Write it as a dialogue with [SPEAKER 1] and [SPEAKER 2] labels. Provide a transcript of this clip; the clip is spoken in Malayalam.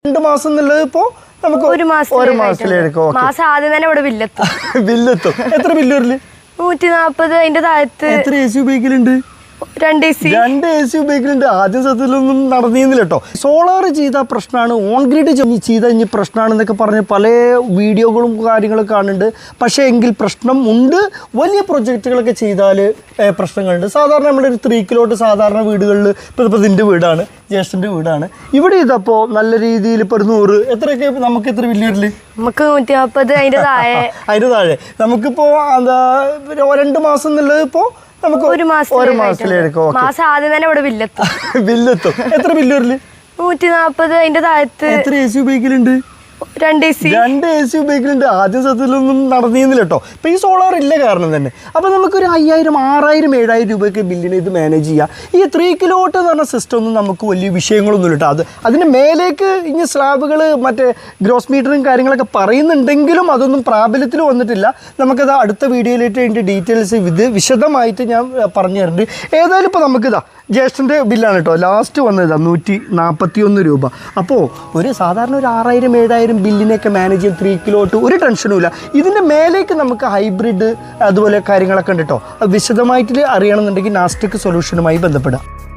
[SPEAKER 1] 2 മാസം എന്നുള്ളത് ഇപ്പോൾ നമുക്ക് ഒരു മാസത്തിലേക്ക്
[SPEAKER 2] മാസം ആദ്യം തന്നെ ഇവിടെ ബില്ലെത്തും.
[SPEAKER 1] എത്ര ബില്ല് വരില്ല?
[SPEAKER 2] 140. അതിന്റെ താഴത്ത്
[SPEAKER 1] എത്ര AC ഉപയോഗിക്കലുണ്ട്?
[SPEAKER 2] 2 AC
[SPEAKER 1] ഉപയോഗിക്കുന്നുണ്ട്. ആദ്യം സത്യത്തിലൊന്നും നടന്നിരുന്നില്ല കേട്ടോ. സോളാർ ചെയ്ത പ്രശ്നമാണ്, ഓൺ ഗ്രിഡ് ചെയ്ത ഇനി പ്രശ്നമാണെന്നൊക്കെ പറഞ്ഞ് പല വീഡിയോകളും കാര്യങ്ങളൊക്കെ കാണുന്നുണ്ട്. പക്ഷേ എങ്കിൽ പ്രശ്നം ഉണ്ട്. വലിയ പ്രൊജക്റ്റുകളൊക്കെ ചെയ്താൽ പ്രശ്നങ്ങളുണ്ട്. സാധാരണ നമ്മുടെ ഒരു 3 കിലോട്ട് സാധാരണ വീടുകളിൽ ഇപ്പോൾ ഇതിൻ്റെ വീടാണ്, ജ്യേഷ്ഠൻ്റെ വീടാണ്. ഇവിടെ ഇതപ്പോൾ നല്ല രീതിയിൽ ഇപ്പോൾ 100 എത്രയൊക്കെ നമുക്ക് എത്ര ബില്ല് വരില്ല?
[SPEAKER 2] നമുക്ക് 140. അതിന്റെ താഴെ
[SPEAKER 1] നമുക്കിപ്പോൾ എന്താ 2 മാസം എന്നുള്ളത് ഇപ്പോൾ നമുക്ക് ഒരു മാസത്തിലേക്ക്
[SPEAKER 2] മാസം ആദ്യം തന്നെ ഇവിടെ ബില്ലെത്തും.
[SPEAKER 1] എത്ര ബില്ല് വരില്ല?
[SPEAKER 2] 140. അതിന്റെ താഴത്ത്
[SPEAKER 1] എത്ര AC ഉപയോഗിക്കലുണ്ട്?
[SPEAKER 2] 2 AC
[SPEAKER 1] ഉപയോഗിക്കുന്നുണ്ട്. ആദ്യം സത്യത്തിലൊന്നും നടന്നിരുന്നില്ല കേട്ടോ. ഇപ്പോൾ ഈ സോളാർ ഇല്ല കാരണം തന്നെ. അപ്പോൾ നമുക്കൊരു 5000, 6000, 7000 രൂപയ്ക്ക് ബില്ലിന് ഇത് മാനേജ് ചെയ്യാം. ഈ 3 കിലോട്ട് എന്ന് പറഞ്ഞ സിസ്റ്റം ഒന്നും നമുക്ക് വലിയ വിഷയങ്ങളൊന്നും ഇല്ല കേട്ടോ. അതിന് മേലേക്ക് ഇനി സ്ലാബുകൾ മറ്റേ ഗ്രോസ് മീറ്ററും കാര്യങ്ങളൊക്കെ പറയുന്നുണ്ടെങ്കിലും അതൊന്നും പ്രാബല്യത്തിൽ വന്നിട്ടില്ല. നമുക്കത് അടുത്ത വീഡിയോയിലായിട്ട് അതിൻ്റെ ഡീറ്റെയിൽസ് വിശദമായിട്ട് ഞാൻ പറഞ്ഞു തരുന്നുണ്ട്. ഏതായാലും ഇപ്പോൾ നമുക്കിതാ ജ്യേഷ്ഠൻ്റെ ബില്ലാണ് കേട്ടോ ലാസ്റ്റ് വന്നത് 141 രൂപ. അപ്പോൾ ഒരു സാധാരണ ഒരു 6000, 7000 ബില്ലിനെയൊക്കെ മാനേജ് ചെയ്യാൻ 3 കിലോട്ട് ഒരു ടെൻഷനും ഇല്ല. ഇതിൻ്റെ മേലേക്ക് നമുക്ക് ഹൈബ്രിഡ് അതുപോലെ കാര്യങ്ങളൊക്കെ ഉണ്ട് കേട്ടോ. വിശദമായിട്ട് അറിയണമെന്നുണ്ടെങ്കിൽ നാസ്റ്റിക് സൊല്യൂഷനുമായി ബന്ധപ്പെടുക.